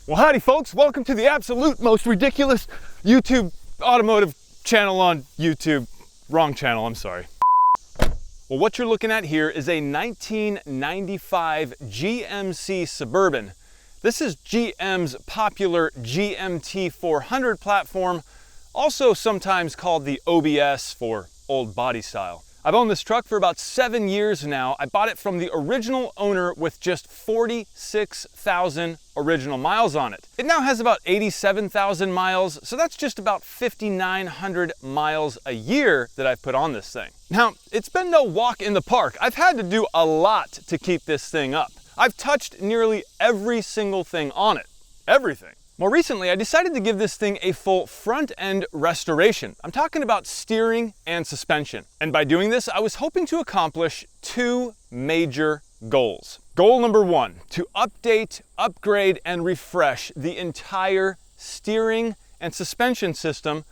Well, howdy folks, welcome to the absolute most ridiculous YouTube automotive channel on YouTube. Wrong channel, I'm sorry. Well, what you're looking at here is a 1995 GMC Suburban. This is GM's popular GMT 400 platform, also sometimes called the OBS for old body style. I've owned this truck for about 7 years now. I bought it from the original owner with just 46,000 original miles on it. It now has about 87,000 miles, so that's just about 5,900 miles a year that I've put on this thing. Now, it's been no walk in the park. I've had to do a lot to keep this thing up. I've touched nearly every single thing on it. Everything. More recently, I decided to give this thing a full front-end restoration. I'm talking about steering and suspension. And by doing this, I was hoping to accomplish two major goals. Goal number one, to update, upgrade, and refresh the entire steering and suspension system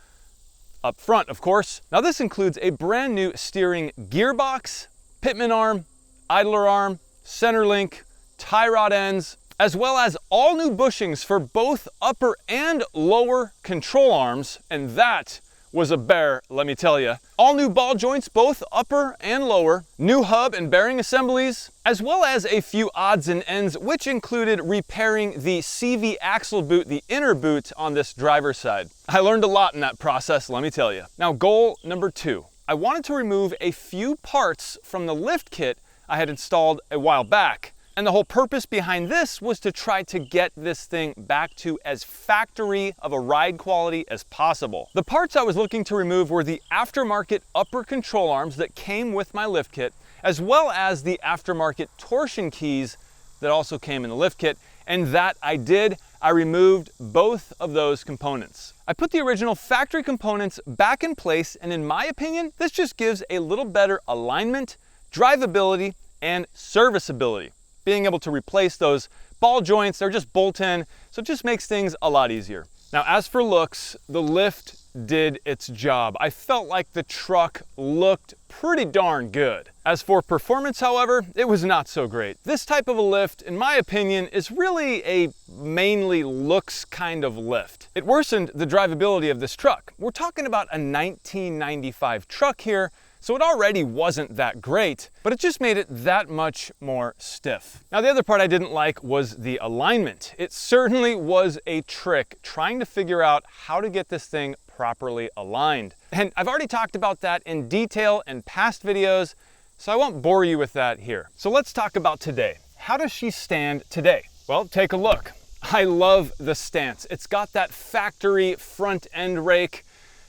up front, of course. Now this includes a brand new steering gearbox, pitman arm, idler arm, center link, tie rod ends, as well as all new bushings for both upper and lower control arms, and that was a bear, let me tell you. All new ball joints, both upper and lower, new hub and bearing assemblies, as well as a few odds and ends, which included repairing the CV axle boot, the inner boot on this driver's side. I learned a lot in that process, let me tell you. Now, goal number two. I wanted to remove a few parts from the lift kit I had installed a while back. And the whole purpose behind this was to try to get this thing back to as factory of a ride quality as possible. The parts I was looking to remove were the aftermarket upper control arms that came with my lift kit, as well as the aftermarket torsion keys that also came in the lift kit. And that I did. I removed both of those components. I put the original factory components back in place, and in my opinion, this just gives a little better alignment, drivability, and serviceability. Being able to replace those ball joints, they're just bolt in, so it just makes things a lot easier. Now, as for looks, the lift did its job. I felt like the truck looked pretty darn good. As for performance, however, it was not so great. This type of a lift, in my opinion, is really a mainly looks kind of lift. It worsened the drivability of this truck. We're talking about a 1995 truck here, so it already wasn't that great, but it just made it that much more stiff. Now, the other part I didn't like was the alignment. It certainly was a trick trying to figure out how to get this thing properly aligned. And I've already talked about that in detail in past videos, so I won't bore you with that here. So let's talk about today. How does she stand today? Well, take a look. I love the stance. It's got that factory front end rake,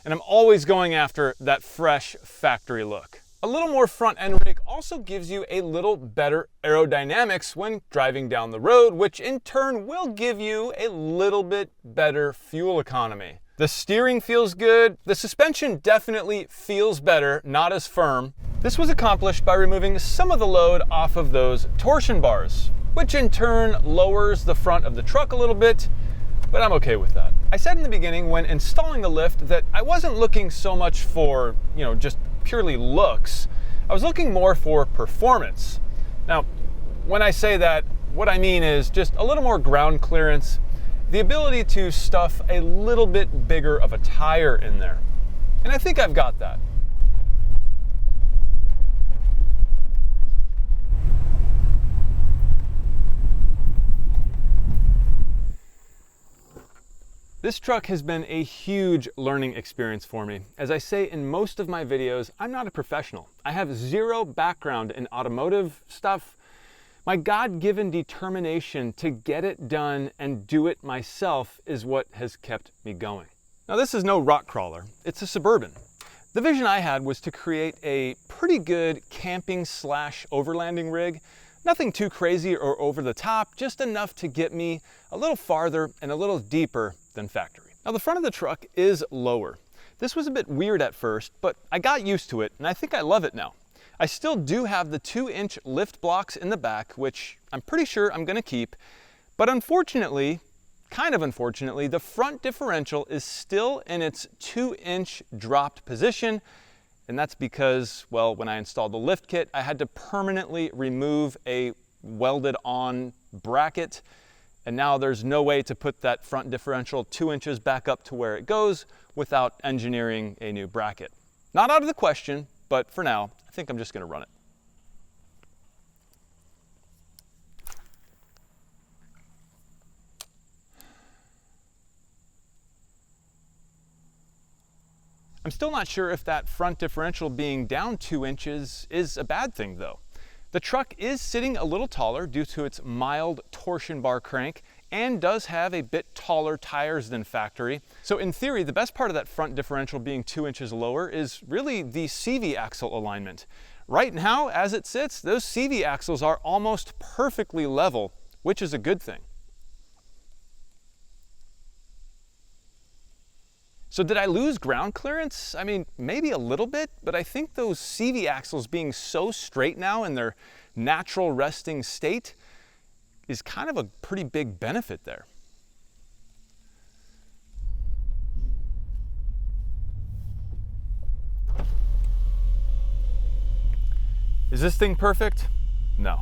and I'm always going after that fresh factory look. A little more front end rake also gives you a little better aerodynamics when driving down the road, which in turn will give you a little bit better fuel economy. The steering feels good. The suspension definitely feels better, not as firm. This was accomplished by removing some of the load off of those torsion bars, which in turn lowers the front of the truck a little bit, but I'm okay with that. I said in the beginning when installing the lift that I wasn't looking so much for, just purely looks. I was looking more for performance. Now, when I say that, what I mean is just a little more ground clearance, the ability to stuff a little bit bigger of a tire in there. And I think I've got that. This truck has been a huge learning experience for me. As I say in most of my videos, I'm not a professional. I have zero background in automotive stuff. My God-given determination to get it done and do it myself is what has kept me going. Now, this is no rock crawler. It's a Suburban. The vision I had was to create a pretty good camping / overlanding rig. Nothing too crazy or over the top, just enough to get me a little farther and a little deeper than factory. Now, the front of the truck is lower. This was a bit weird at first, but I got used to it, and I think I love it now. I still do have the 2-inch lift blocks in the back, which I'm pretty sure I'm gonna keep, but unfortunately, kind of unfortunately, the front differential is still in its 2-inch dropped position, and that's because, well, when I installed the lift kit, I had to permanently remove a welded on bracket And now there's no way to put that front differential 2 inches back up to where it goes without engineering a new bracket. Not out of the question, but for now, I think I'm just going to run it. I'm still not sure if that front differential being down 2 inches is a bad thing though. The truck is sitting a little taller due to its mild torsion bar crank and does have a bit taller tires than factory. So in theory, the best part of that front differential being 2 inches lower is really the CV axle alignment. Right now, as it sits, those CV axles are almost perfectly level, which is a good thing. So did I lose ground clearance? I mean, maybe a little bit, but I think those CV axles being so straight now in their natural resting state is kind of a pretty big benefit there. Is this thing perfect? No,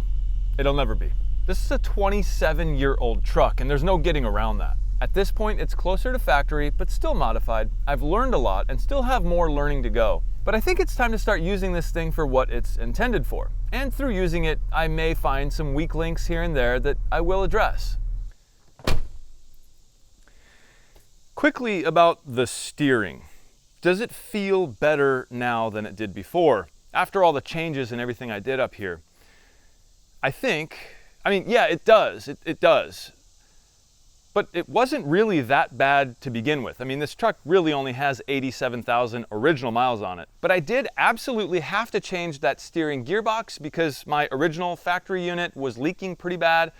it'll never be. This is a 27-year-old truck and there's no getting around that. At this point, it's closer to factory, but still modified. I've learned a lot and still have more learning to go. But I think it's time to start using this thing for what it's intended for. And through using it, I may find some weak links here and there that I will address. Quickly about the steering. Does it feel better now than it did before? After all the changes and everything I did up here? I mean, yeah, it does. It does. But it wasn't really that bad to begin with. I mean, this truck really only has 87,000 original miles on it. But I did absolutely have to change that steering gearbox because my original factory unit was leaking pretty bad.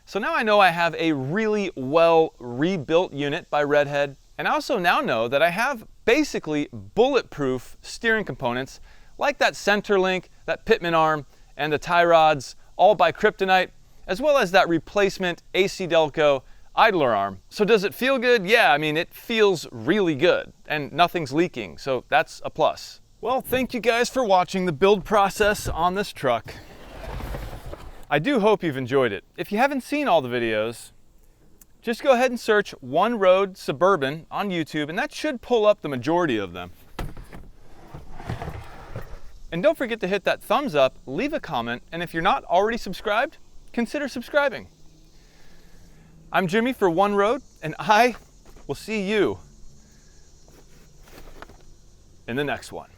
So now I know I have a really well rebuilt unit by Redhead. And I also now know that I have basically bulletproof steering components like that center link, that pitman arm, and the tie rods, all by Kryptonite, as well as that replacement AC Delco idler arm. So does it feel good? Yeah, I mean, it feels really good and nothing's leaking, so that's a plus. Well, thank you guys for watching the build process on this truck. I do hope you've enjoyed it. If you haven't seen all the videos, just go ahead and search One Road Suburban on YouTube and that should pull up the majority of them. And don't forget to hit that thumbs up, leave a comment, and if you're not already subscribed, consider subscribing. I'm Jimmy for One Road, and I will see you in the next one.